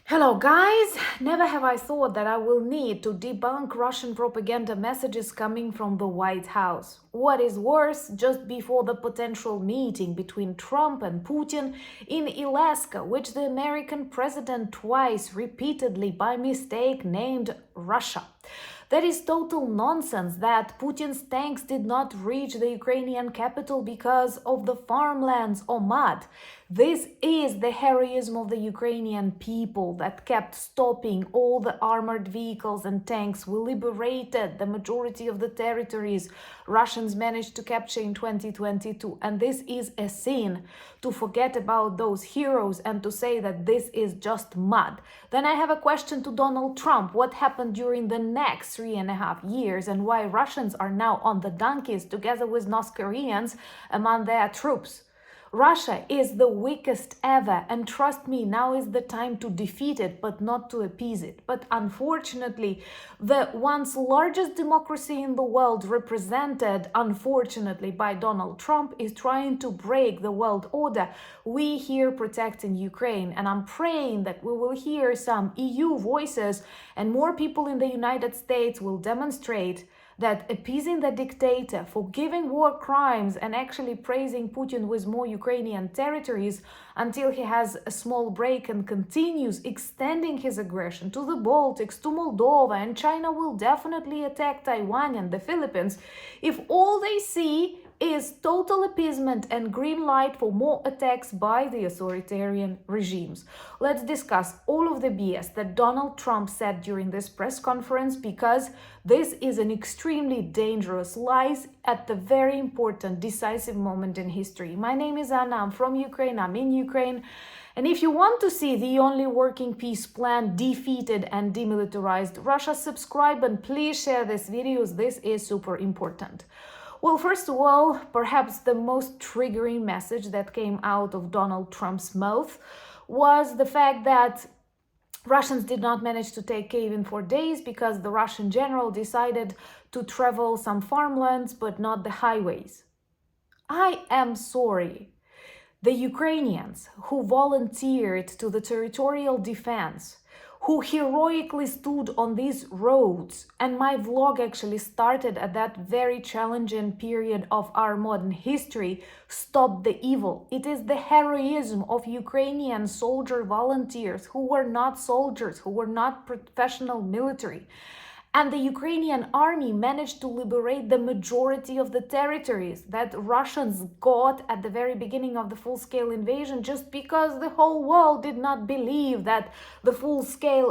Hello guys! Never have I thought that I will need to debunk Russian propaganda messages coming from the White House. What is worse, just before the potential meeting between Trump and Putin in Alaska, which the American president twice repeatedly by mistake named Russia. That is total nonsense that Putin's tanks did not reach the Ukrainian capital because of the farmlands or mud. This is the heroism of the Ukrainian people that kept stopping all the armored vehicles and tanks. We liberated the majority of the territories Russians managed to capture in 2022. And this is a sin to forget about those heroes and to say that this is just mud. Then I have a question to Donald Trump. What happened during the next 3.5 years and why Russians are now on the donkeys together with North Koreans among their troops? Russia is the weakest ever, and trust me, now is the time to defeat it, but not to appease it. But unfortunately, the once largest democracy in the world, represented, unfortunately, by Donald Trump, is trying to break the world order. We here protecting Ukraine, and I'm praying that we will hear some EU voices and more people in the United States will demonstrate that appeasing the dictator, forgiving war crimes, and actually praising Putin with more Ukrainian territories until he has a small break and continues extending his aggression to the Baltics, to Moldova, and China will definitely attack Taiwan and the Philippines. If all they see is total appeasement and green light for more attacks by the authoritarian regimes. Let's discuss all of the BS that Donald Trump said during this press conference, because this is an extremely dangerous lie at the very important, decisive moment in history. My name is Anna, I'm from Ukraine, I'm in Ukraine. And if you want to see the only working peace plan defeated and demilitarized Russia, subscribe and please share this video. This is super important. Well, first of all, perhaps the most triggering message that came out of Donald Trump's mouth was the fact that Russians did not manage to take Kyiv in 4 days because the Russian general decided to travel some farmlands but not the highways. I am sorry. The Ukrainians who volunteered to the territorial defense, who heroically stood on these roads, and my vlog actually started at that very challenging period of our modern history, stopped the evil. It is the heroism of Ukrainian soldier volunteers who were not soldiers, who were not professional military. And the Ukrainian army managed to liberate the majority of the territories that Russians got at the very beginning of the full-scale invasion, just because the whole world did not believe that the full-scale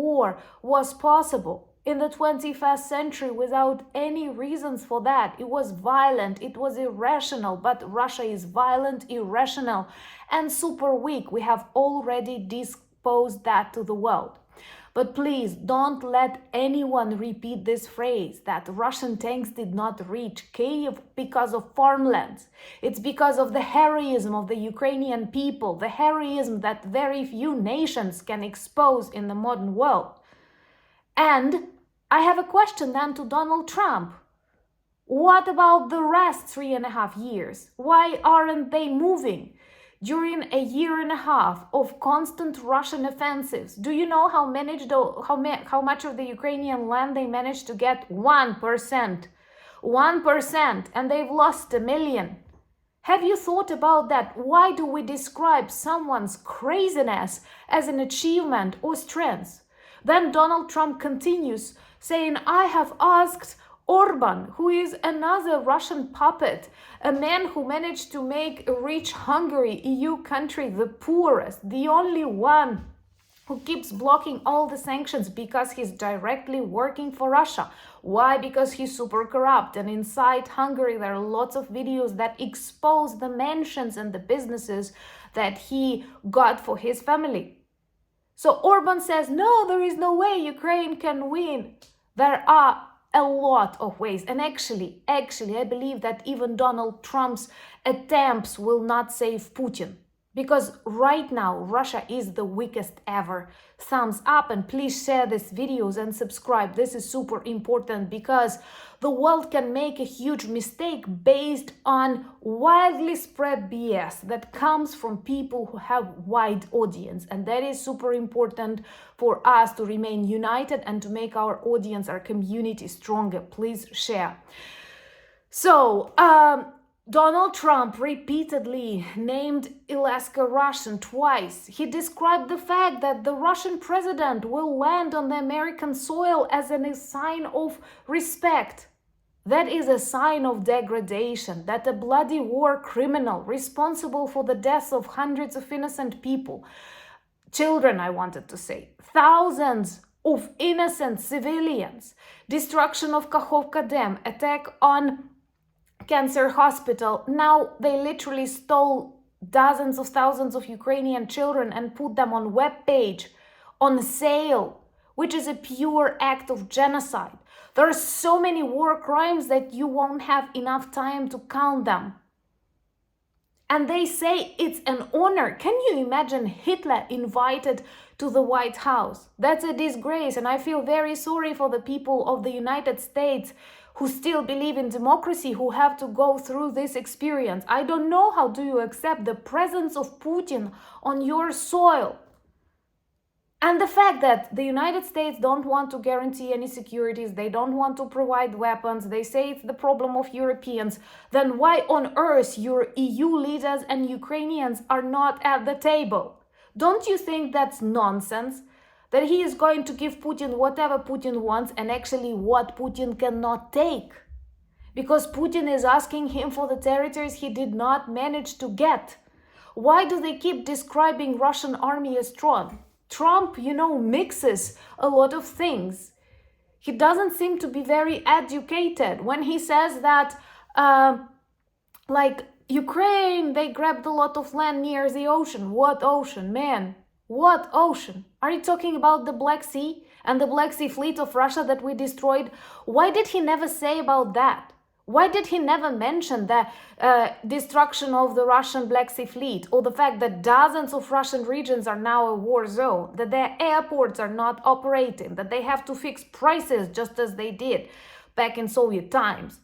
war was possible in the 21st century without any reasons for that. It was violent, it was irrational, but Russia is violent, irrational, and super weak. We have already disposed that to the world. But please don't let anyone repeat this phrase that Russian tanks did not reach Kyiv because of farmlands. It's because of the heroism of the Ukrainian people, the heroism that very few nations can expose in the modern world. And I have a question then to Donald Trump. What about the rest 3.5 years? Why aren't they moving? During a 1.5 years of constant Russian offensives, do you know how much of the Ukrainian land they managed to get? 1%. 1%, and they've lost 1 million. Have you thought about that? Why do we describe someone's craziness as an achievement or strength? Then Donald Trump continues saying, I have asked Orban, who is another Russian puppet, a man who managed to make a rich Hungary, EU country, the poorest, the only one who keeps blocking all the sanctions because he's directly working for Russia. Why? Because he's super corrupt. And inside Hungary, there are lots of videos that expose the mansions and the businesses that he got for his family. So Orban says, no, there is no way Ukraine can win. There are a lot of ways. And actually, I believe that even Donald Trump's attempts will not save Putin. Because right now, Russia is the weakest ever. Thumbs up and please share these videos and subscribe. This is super important because the world can make a huge mistake based on widely spread BS that comes from people who have wide audience. And that is super important for us to remain united and to make our audience, our community stronger. Please share. So, Donald Trump repeatedly named Alaska Russian twice. He described the fact that the Russian president will land on the American soil as a sign of respect. That is a sign of degradation, that a bloody war criminal responsible for the deaths of hundreds of innocent people, children, I wanted to say, thousands of innocent civilians, destruction of Kakhovka Dam, attack on Cancer Hospital. Now they literally stole dozens of thousands of Ukrainian children and put them on web page on sale, which is a pure act of genocide. There are so many war crimes that you won't have enough time to count them. And they say it's an honor. Can you imagine Hitler invited to the White House? That's a disgrace. And I feel very sorry for the people of the United States who still believe in democracy, who have to go through this experience. I don't know how do you accept the presence of Putin on your soil. And the fact that the United States don't want to guarantee any securities, they don't want to provide weapons, they say it's the problem of Europeans, then why on earth your EU leaders and Ukrainians are not at the table? Don't you think that's nonsense? That he is going to give Putin whatever Putin wants and actually what Putin cannot take. Because Putin is asking him for the territories he did not manage to get. Why do they keep describing Russian army as strong? Trump, mixes a lot of things. He doesn't seem to be very educated when he says that, Ukraine, they grabbed a lot of land near the ocean. What ocean, man? What ocean? Are you talking about the Black Sea and the Black Sea fleet of Russia that we destroyed? Why did he never say about that? Why did he never mention the destruction of the Russian Black Sea fleet, or the fact that dozens of Russian regions are now a war zone, that their airports are not operating, that they have to fix prices just as they did back in Soviet times,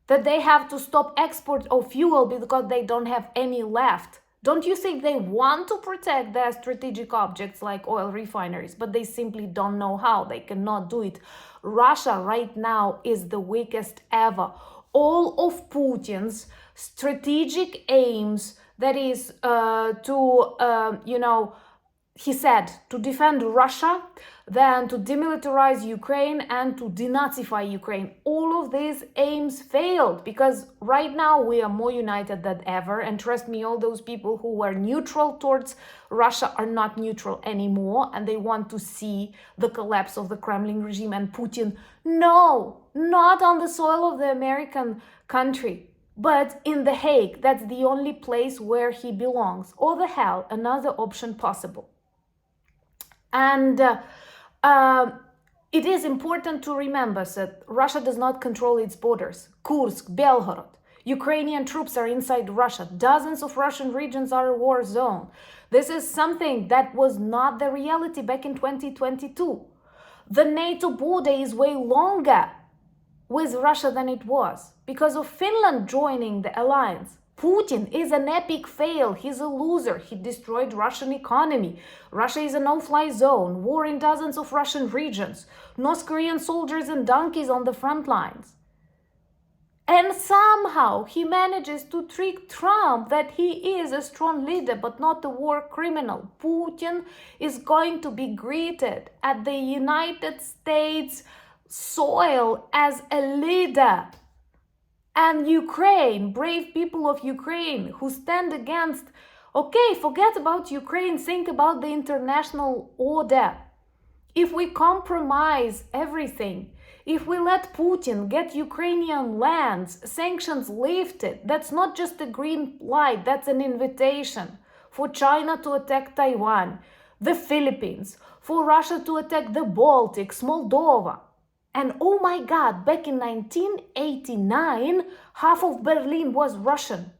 that they have to stop export of fuel because they don't have any left? Don't you think they want to protect their strategic objects like oil refineries, but they simply don't know how? They cannot do it. Russia right now is the weakest ever. All of Putin's strategic aims, that is he said to defend Russia, then to demilitarize Ukraine and to denazify Ukraine. All of these aims failed because right now we are more united than ever. And trust me, all those people who were neutral towards Russia are not neutral anymore. And they want to see the collapse of the Kremlin regime and Putin. No, not on the soil of the American country, but in The Hague. That's the only place where he belongs. Or the hell, another option possible. And it is important to remember that Russia does not control its borders. Kursk, Belgorod, Ukrainian troops are inside Russia. Dozens of Russian regions are a war zone. This is something that was not the reality back in 2022. The NATO border is way longer with Russia than it was because of Finland joining the alliance. Putin is an epic fail. He's a loser. He destroyed Russian economy. Russia is a no-fly zone. War in dozens of Russian regions. North Korean soldiers and donkeys on the front lines. And somehow he manages to trick Trump that he is a strong leader but not a war criminal. Putin is going to be greeted at the United States soil as a leader. And Ukraine, brave people of Ukraine who stand against, okay, forget about Ukraine, think about the international order. If we compromise everything, if we let Putin get Ukrainian lands, sanctions lifted, that's not just a green light, that's an invitation for China to attack Taiwan, the Philippines, for Russia to attack the Baltics, Moldova. And oh my God, back in 1989, half of Berlin was Russian.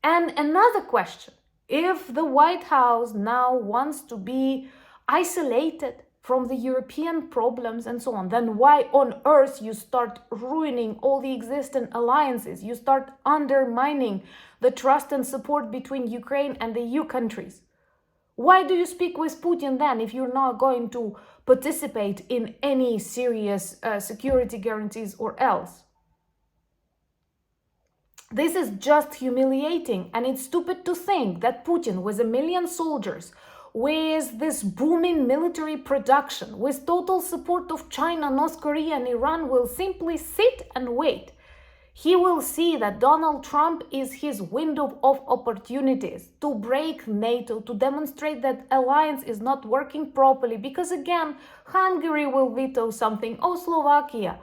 And another question, if the White House now wants to be isolated from the European problems and so on, then why on earth you start ruining all the existing alliances? You start undermining the trust and support between Ukraine and the EU countries. Why do you speak with Putin then if you're not going to participate in any serious security guarantees or else? This is just humiliating, and it's stupid to think that Putin, with 1 million soldiers, with this booming military production, with total support of China, North Korea, and Iran, will simply sit and wait. He will see that Donald Trump is his window of opportunities to break NATO, to demonstrate that alliance is not working properly, because again, Hungary will veto something, or Slovakia.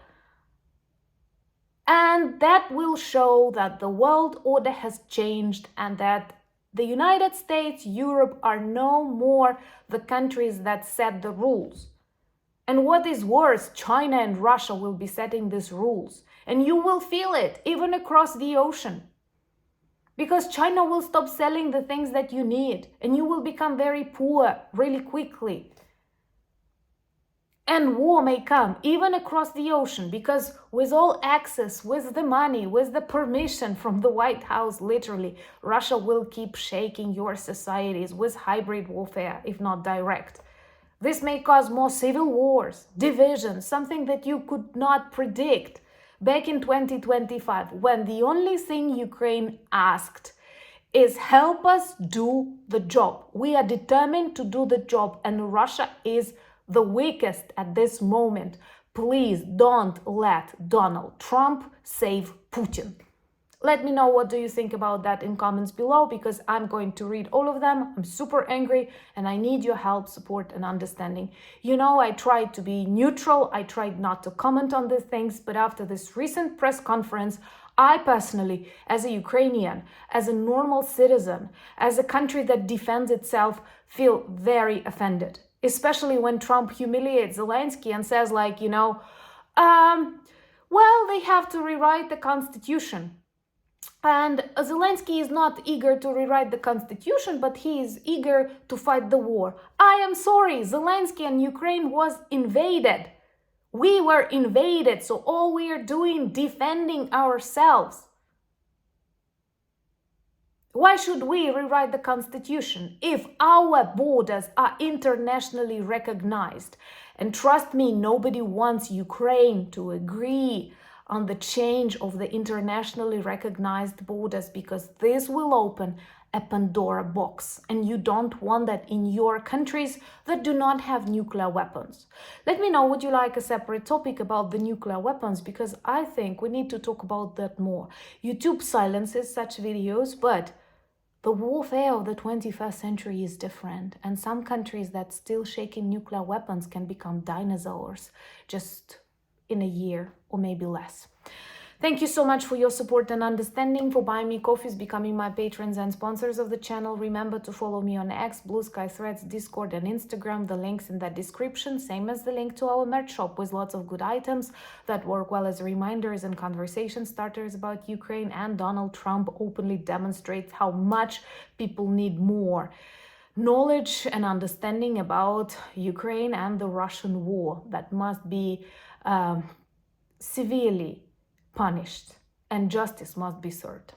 And that will show that the world order has changed and that the United States, Europe are no more the countries that set the rules. And what is worse, China and Russia will be setting these rules. And you will feel it, even across the ocean. Because China will stop selling the things that you need, and you will become very poor really quickly. And war may come, even across the ocean, because with all access, with the money, with the permission from the White House, literally, Russia will keep shaking your societies with hybrid warfare, if not direct. This may cause more civil wars, divisions, something that you could not predict back in 2025, when the only thing Ukraine asked is help us do the job. We are determined to do the job, and Russia is the weakest at this moment. Please don't let Donald Trump save Putin. Let me know what do you think about that in comments below, because I'm going to read all of them. I'm super angry and I need your help, support and understanding. You know, I tried to be neutral. I tried not to comment on these things, but after this recent press conference, I personally, as a Ukrainian, as a normal citizen, as a country that defends itself, feel very offended. Especially when Trump humiliates Zelensky and says like, well, they have to rewrite the constitution. And Zelensky is not eager to rewrite the constitution, but he is eager to fight the war. I am sorry, Zelensky and Ukraine was invaded. We were invaded, so all we are doing, defending ourselves. Why should we rewrite the constitution if our borders are internationally recognized? And trust me, nobody wants Ukraine to agree on the change of the internationally recognized borders, because this will open a Pandora box, and you don't want that in your countries that do not have nuclear weapons. Let me know, would you like a separate topic about the nuclear weapons, because I think we need to talk about that more. YouTube silences such videos, but the warfare of the 21st century is different, and some countries that still shaking nuclear weapons can become dinosaurs just in a year or maybe less. Thank you so much for your support and understanding, for buying me coffees, becoming my patrons and sponsors of the channel. Remember to follow me on X, Blue Sky, Threads, Discord and Instagram. The links in the description, same as the link to our merch shop with lots of good items that work well as reminders and conversation starters about Ukraine. And Donald Trump openly demonstrates how much people need more knowledge and understanding about Ukraine and the Russian war that must be severely punished, and justice must be served.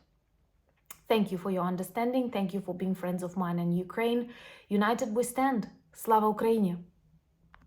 Thank you for your understanding. Thank you for being friends of mine in Ukraine. United we stand. Slava Ukraini!